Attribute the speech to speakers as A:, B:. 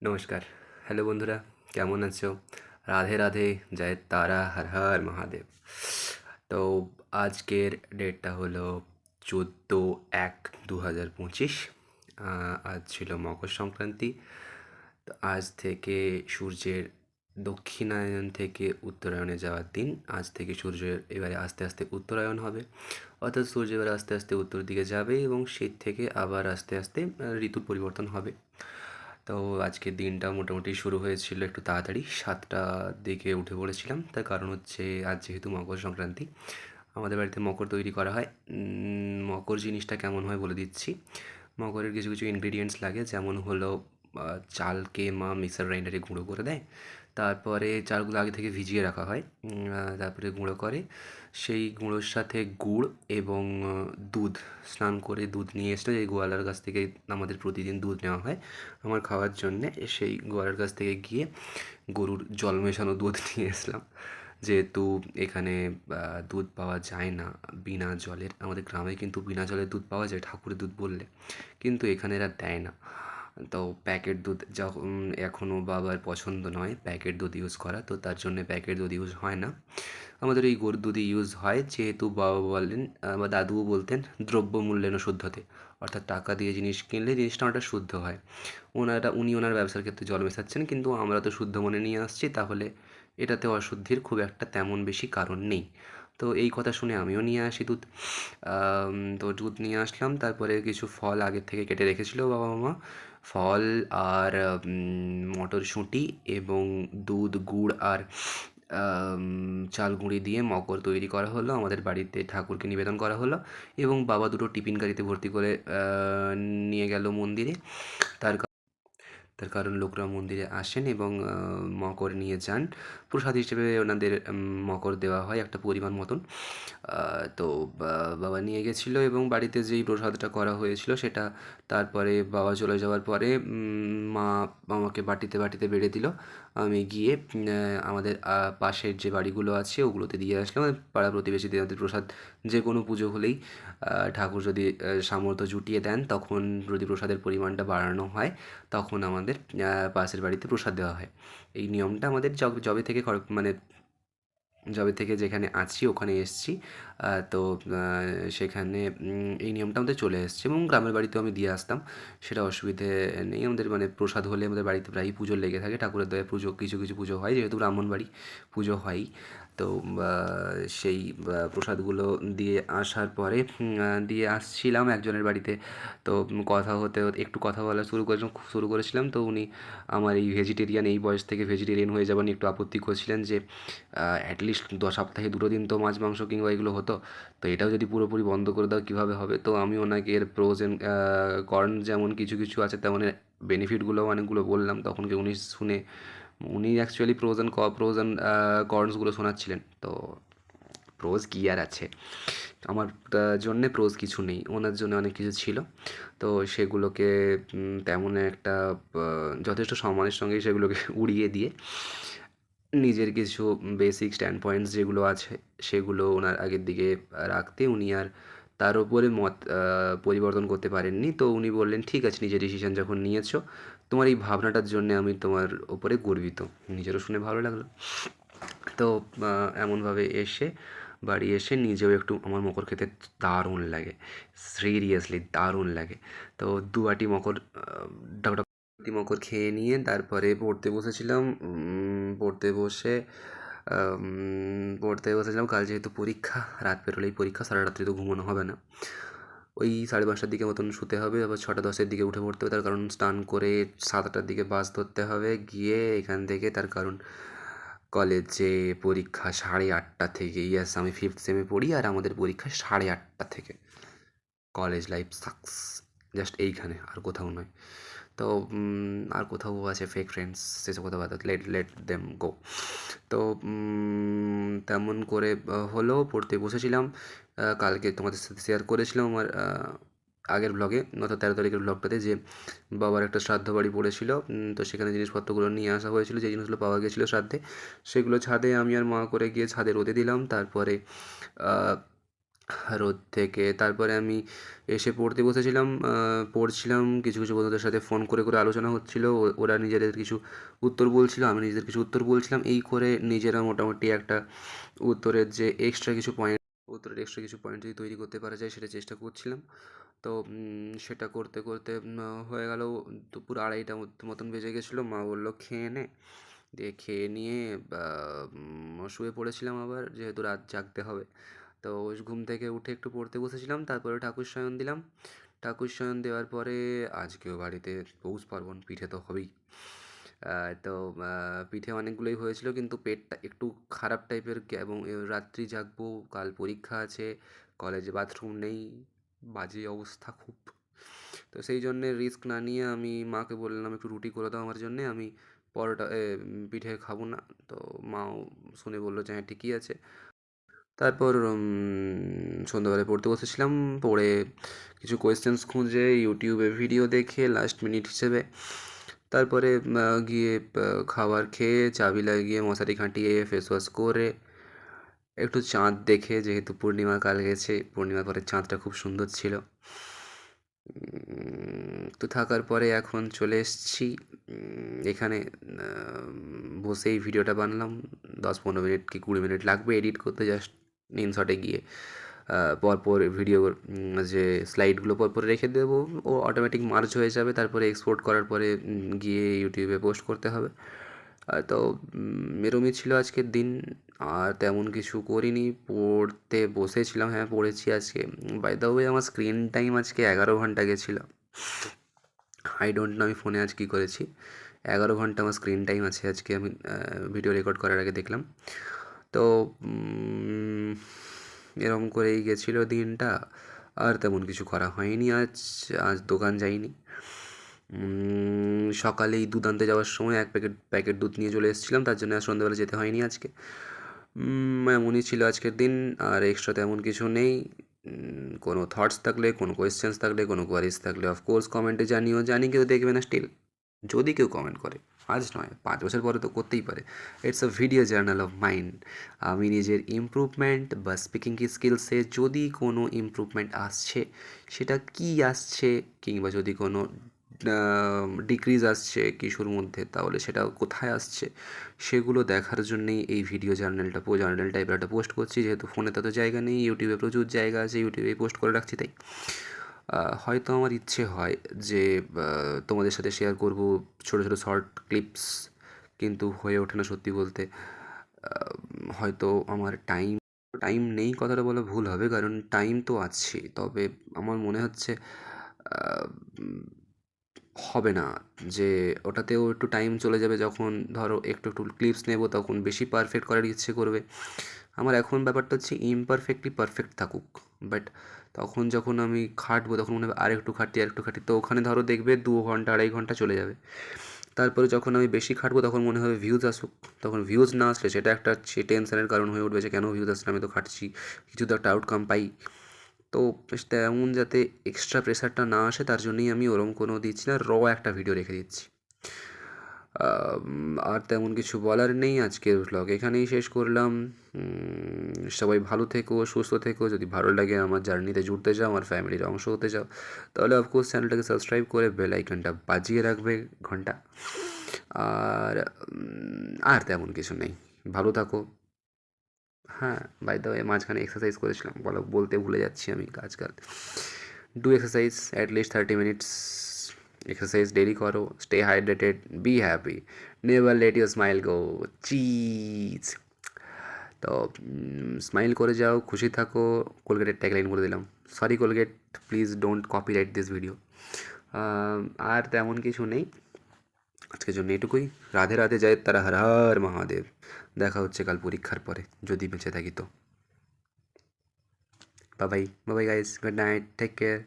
A: নমস্কার। হ্যালো বন্ধুরা, কেমন আছো? রাধে রাধে, জয় তারা, হর হর মহাদেব। তো আজকের ডেটটা হলো 14/1/2025। আজ ছিল মকর সংক্রান্তি। তো আজ থেকে সূর্যের দক্ষিণায়ন থেকে উত্তরায়ণে যাওয়ার দিন। আজ থেকে সূর্যের এবারে আস্তে আস্তে উত্তরায়ণ হবে, অর্থাৎ সূর্য এবারে আস্তে আস্তে উত্তর দিকে যাবে এবং শীত থেকে আবার আস্তে আস্তে ঋতুর পরিবর্তন হবে। তো আজকের দিনটা মোটামুটি শুরু হয়েছিল একটু তাড়াতাড়ি, 7টার দিকে উঠে পড়েছিলাম। তার কারণ হচ্ছে আজ যেহেতু মকর সংক্রান্তি, আমাদের বাড়িতে মকর তৈরি করা হয়। মকর জিনিসটা কেমন হয় বলে দিচ্ছি। মকরের কিছু কিছু ইনগ্রিডিয়েন্টস লাগে, যেমন হলো চালকে মা মিক্সার গ্রাইন্ডারে গুঁড়ো করে দেয়। তারপরে চালগুলো আগে থেকে ভিজিয়ে রাখা হয়, তারপরে গুঁড়ো করে সেই গুঁড়োর সাথে গুড় এবং দুধ, স্নান করে দুধ নিয়ে এসে এই গোয়ালার কাছ থেকে আমাদের প্রতিদিন দুধ নেওয়া হয় আমার খাওয়ার জন্যে। সেই গোয়ালার কাছ থেকে গিয়ে গরুর জল মেশানো দুধ নিয়ে এসলাম, যেহেতু এখানে দুধ পাওয়া যায় না বিনা জলের। আমাদের গ্রামে কিন্তু বিনা জলের দুধ পাওয়া যায় ঠাকুরের দুধ বললে, কিন্তু এখানে এরা দেয় না। তো প্যাকেট দুধ যখন এখনও বাবার পছন্দ নয় প্যাকেট দুধ ইউজ করা, তো তার জন্যে প্যাকেট দুধ ইউজ হয় না, আমাদের এই গরুর দুধই ইউজ হয়। যেহেতু বাবা বলেন বা দাদুও বলতেন দ্রব্য মূল্যেন শুদ্ধতে, অর্থাৎ টাকা দিয়ে জিনিস কিনলে জিনিসটা অনেকটা শুদ্ধ হয়। উনি ওনার ব্যবসার ক্ষেত্রে জল মেশাচ্ছেন, কিন্তু আমরা তো শুদ্ধ মনে নিয়ে আসছি, তাহলে এটাতে অশুদ্ধির খুব একটা তেমন বেশি কারণ নেই। তো এই কথা শুনে আমিও নিয়ে আসি দুধ। তো দুধ নিয়ে আসলাম, তারপরে কিছু ফল আগের থেকে কেটে রেখেছিল বাবা মা। ফল আর মটরশুঁটি এবং দুধ, গুড় আর চাল গুঁড়ি দিয়ে মকর তৈরি করা হলো, আমাদের বাড়িতে ঠাকুরকে নিবেদন করা হলো এবং বাবা দুটো টিফিন গাড়িতে ভর্তি করে নিয়ে গেল মন্দিরে। তার তার কারণ লোকরা মন্দিরে আসেন এবং মকর নিয়ে যান। প্রসাদ হিসেবে ওনাদের মকর দেওয়া হয় একটা পরিমাণ মতন। তো বাবা নিয়ে গেছিলো এবং বাড়িতে যেই প্রসাদটা করা হয়েছিল সেটা তারপরে বাবা চলে যাওয়ার পরে মা আমাকে বাটিতে বাটিতে বেড়ে দিল। আমি গিয়ে আমাদের পাশের যে বাড়িগুলো আছে ওগুলোতে দিয়ে আসলাম। পাড়া প্রতিবেশীদের আমাদের প্রসাদ, যে কোনো পুজো হলেই ঠাকুর যদি সামর্থ্য জুটিয়ে দেন, তখন যদি প্রসাদের পরিমাণটা বাড়ানো হয়, তখন আমাদের পাশের বাড়িতে প্রসাদ দেওয়া হয়। এই নিয়মটা আমাদের যবে থেকে মানে যবে থেকে যেখানে আছি ওখানে এসেছি, তো সেখানে এই নিয়মটা আমাদের চলে এসেছে এবং গ্রামের বাড়িতেও আমি দিয়ে আসতাম, সেটা অসুবিধে নেই। আমাদের মানে প্রসাদ হলে আমাদের বাড়িতে প্রায়ই পুজো লেগে থাকে, ঠাকুরের দয়ায় পুজো কিছু কিছু পুজো হয়, যেহেতু ব্রাহ্মণ বাড়ি পুজো হয়ই। তো সেই প্রসাদগুলো দিয়ে আসার পরে দিয়ে আসছিলাম একজনের বাড়িতে। তো কথা হতে হতে একটু কথা বলা শুরু করেছিলাম, তো উনি আমার এই ভেজিটেরিয়ান, এই বয়স থেকে ভেজিটেরিয়ান হয়ে যাওয়া নিয়ে একটু আপত্তি করছিলেন যে অ্যাটলিস্ট সপ্তাহে 2 দিন তো মাছ মাংস কিংবা এগুলো হতো, তো এটাও যদি পুরোপুরি বন্ধ করে দাও কীভাবে হবে। তো আমি ওনাকে এর প্রোজ অ্যান্ড কর্ন যেমন কিছু কিছু আছে, তেমন বেনিফিটগুলোও অনেকগুলো বললাম। তখন কি উনি শুনে, উনি অ্যাকচুয়ালি প্রোজ অ্যান্ড কর্নসগুলো শোনাচ্ছিলেন। তো প্রোজ কী আর আছে, আমার জন্যে প্রোজ কিছু নেই, ওনার জন্য অনেক কিছু ছিল। তো সেগুলোকে তেমন একটা যথেষ্ট সম্মানের সঙ্গেই সেগুলোকে উড়িয়ে দিয়ে নিজের কিছু বেসিক স্ট্যান্ড পয়েন্টস যেগুলো আছে সেগুলো ওনার আগের দিকে রাখতে উনি আর তার ওপরে মত পরিবর্তন করতে পারেননি। তো উনি বললেন, ঠিক আছে, নিজের ডিসিশন যখন নিয়েছো, তোমার এই ভাবনাটার জন্যে আমি তোমার ওপরে গর্বিত। নিজেরও শুনে ভালো লাগলো। তো এমনভাবে বাড়ি এসে নিজেও একটু, আমার মকর খেতে দারুণ লাগে, সিরিয়াসলি দারুণ লাগে। তো 2 বাটি মকর মকর খেয়ে নিয়ে তারপরে পড়তে বসেছিলাম। পড়তে বসেছিলাম, কাল যেহেতু পরীক্ষা, রাত পেরোলেই পরীক্ষা, সারা রাত্রি তো ঘুমানো হবে না। ওই 5:30টার দিকে মতন শুতে হবে, আবার 6:10-এর দিকে উঠে পড়তে হবে, তার কারণ স্নান করে 7টার দিকে বাস ধরতে হবে গিয়ে এখান থেকে। তার কারণ কলেজে পরীক্ষা 8:30 থেকে। ইয়েস, আমি 5th সেমে পড়ি আর আমাদের পরীক্ষা 8:30 থেকে। কলেজ লাইফ সাকস, জাস্ট এইখানে, আর কোথাও নয়। তো আর কোথাও আছে ফেক ফ্রেন্ডস, সেসব কথা বাদ, লেট লেট দেম গো। তো তেমন করে হলো, পড়তে বসেছিলাম। কালকে তোমাদের সাথে শেয়ার করেছিলাম আমার আগের ব্লগে, অর্থাৎ 13 তারিখের ব্লগটাতে, যে বাবার একটা শ্রাদ্ধ বাড়ি পড়েছিল। তো সেখানে জিনিসপত্রগুলো নিয়ে আসা হয়েছিল, যে জিনিসগুলো পাওয়া গেছিলো শ্রাদ্ধে, সেগুলো ছাদে আমি আর মা করে গিয়ে ছাদে রোদে দিলাম। তারপরে রোদ থেকে। তারপরে আমি এসে পড়তে বসেছিলাম, পড়ছিলাম। কিছু কিছু বন্ধুদের সাথে ফোন করে করে আলোচনা হচ্ছিল, ওরা নিজেদের কিছু উত্তর বলছিল, আমি নিজেদের কিছু উত্তর বলছিলাম। এই করে নিজেরা মোটামুটি একটা উত্তরের যে এক্সট্রা কিছু পয়েন্ট, উত্তরের এক্সট্রা কিছু পয়েন্ট যদি তৈরি করতে পারা যায় সেটা চেষ্টা করছিলাম। তো সেটা করতে করতে হয়ে গেল দুপুর 2:30 মতন বেজে গেছিলো। মা বললো খেয়ে নে। দিয়ে খেয়ে নিয়ে শুয়ে পড়েছিলাম আবার, যেহেতু রাত জাগতে হবে। তো ঘুম থেকে উঠে একটু পড়তে বসেছিলাম, তারপরে ঠাকুর শয়ন দিলাম। ঠাকুর শয়ন দেওয়ার পরে আজকেও বাড়িতে পৌষ পার্বণ, পিঠে তো হবেই। তো পিঠে অনেকগুলোই হয়েছিল, কিন্তু পেটটা একটু খারাপ টাইপের, এবং রাত্রি জাগবো, কাল পরীক্ষা আছে, কলেজে বাথরুম নেই, বাজে অবস্থা খুব। তো সেই জন্যে রিস্ক না নিয়ে আমি মাকে বললাম একটু রুটি করে দাও আমার জন্যে, আমি পরোটা পিঠে খাবো না। তো মাও শুনে বললো যে হ্যাঁ ঠিকই আছে। তারপর সন্ধ্যাবেলায় পড়তে বসেছিলাম। পড়ে কিছু কোয়েশ্চেন্স খুঁজে ইউটিউবে ভিডিও দেখে লাস্ট মিনিট হিসেবে, তারপরে গিয়ে খাবার খেয়ে চাবি লাগিয়ে মশারি খাটিয়ে ফেস ওয়াশ করে একটু চাঁদ দেখে, যেহেতু পূর্ণিমা কাল গেছে, পূর্ণিমার পরে চাঁদটা খুব সুন্দর ছিল। তো থাকার পরে এখন চলে এসেছি এখানে, বসে এই ভিডিওটা বানালাম। 10-15 মিনিট কি 20 মিনিট লাগবে এডিট করতে, জাস্ট ইনশটে গিয়ে পরপর ভিডিওর যে স্লাইডগুলো পরপর রেখে দেবো, ও অটোমেটিক মার্জ হয়ে যাবে। তারপরে এক্সপোর্ট করার পরে গিয়ে ইউটিউবে পোস্ট করতে হবে। তো এরমই ছিল আজকের দিন, আর তেমন কিছু করিনি। পড়তে বসেছিলাম, হ্যাঁ পড়েছি আজকে। বাই দ্য ওয়ে আমার স্ক্রিন টাইম আজকে 11 ঘন্টা গেছিলো। আই ডোন্ট নো আমি ফোনে আজ কী করেছি। 11 ঘন্টা আমার স্ক্রিন টাইম আছে আজকে, আমি ভিডিও রেকর্ড করার আগে দেখলাম। তো এরকম করেই গেছিলো দিনটা, আর তেমন কিছু করা হয়নি আজ। আজ দোকান যাইনি। সকালেই দুধ আনতে যাওয়ার সময় এক প্যাকেট দুধ নিয়ে চলে এসেছিলাম, তার জন্য আর সন্ধ্যাবেলা যেতে হয়নি আজকে। এমনই ছিল আজকের দিন, আর এক্সট্রা তেমন কিছু নেই। কোনো থটস থাকলে, কোনো কোয়েশ্চেন্স থাকলে, কোনো কোয়ারিজ থাকলে অফকোর্স কমেন্টে জানিও। জানি কেউ দেখবে না স্টিল, যদি কেউ কমেন্ট করে, আজ নয় 5 বছর পরে তো করতেই পারে। It's a video journal of mind. আমি নিজের ইমপ্রুভমেন্ট বা স্পিকিং স্কিলসে যদি কোনো ইমপ্রুভমেন্ট আসছে, সেটা কি আসছে, কিংবা যদি কোনো ডিক্রিজ আসছে কিশোর মধ্যে, তাহলে সেটা কোথায় আসছে, সেগুলো দেখার জন্যেই এই ভিডিও জার্নাল টাইপের একটা পোস্ট করছি। যেহেতু ফোনে তত জায়গা নেই, ইউটিউবে প্রচুর জায়গা আছে, ইউটিউবেই পোস্ট করে রাখছি। তাই হয়তো আমার ইচ্ছে হয় যে তোমাদের সাথে শেয়ার করব ছোটো ছোটো শর্ট ক্লিপস, কিন্তু হয়ে ওঠে না সত্যি বলতে। হয়তো আমার টাইম নেই কথাটা বলা ভুল হবে, কারণ টাইম তো আছে, তবে আমার মনে হচ্ছে হবে না, যে ওটাতেও একটু টাইম চলে যাবে। যখন ধরো একটু একটু ক্লিপস নেব, তখন বেশি পারফেক্ট করার ইচ্ছে করবে। আমার এখন ব্যাপারটা হচ্ছে ইমপারফেক্টলি পারফেক্ট থাকুক, বাট তখন যখন আমি খাটবো, তখন মনে হবে আরেকটু খাটি, তো ওখানে ধরো দেখবে 2 ঘন্টা 2.5 ঘন্টা চলে যাবে। তারপরে যখন আমি বেশি খাটবো, তখন মনে হবে ভিউজ আসুক। তখন ভিউজ না আসলে সেটা একটা টেনশনের কারণ হয়ে উঠবে, যে কেন ভিউজ আসলে, আমি তো খাটছি, কিছু তো একটা আউটকাম পাই। তো তেমন যাতে এক্সট্রা প্রেশারটা না আসে, তার জন্যই আমি ওরম কোনো দিচ্ছি না, একটা ভিডিও রেখে দিচ্ছি। আর তেমন কিছু বলার নেই। আজকের ব্লগ এখানেই শেষ করলাম। সবাই ভালো থেকো, সুস্থ থেকো। যদি ভালো লাগে আমার জার্নিতে জুড়তে চাও, আমার ফ্যামিলির অংশ হতে চাও, তাহলে অফকোর্স চ্যানেলটাকে সাবস্ক্রাইব করে বেল আইকনটা বাজিয়ে রাখবে, ঘন্টা। আর তেমন কিছু নেই, ভালো থাকো। হ্যাঁ, বাই দ্য ওয়ে মাঝখানে এক্সারসাইজ করেছিলাম, বলতে ভুলে যাচ্ছি আমি আজকাল। Do exercise at least 30 minutes. Exercise daily করো, stay hydrated, be happy, never let your smile go. Cheese. তো স্মাইল করে যাও, খুশি থাকো। কোলগেটের ট্যাগলাইন বলে দিলাম। Sorry Colgate, please don't copyright this video. আর তেমন কিছু নেই আজকের জন্য, এটুকুই। রাধে রাধে, জয় তারা, হর হর মহাদেব। দেখা হচ্ছে কাল পরীক্ষার পরে, যদি বেঁচে থাকি তো। Bye bye, bye bye guys, good night, take care.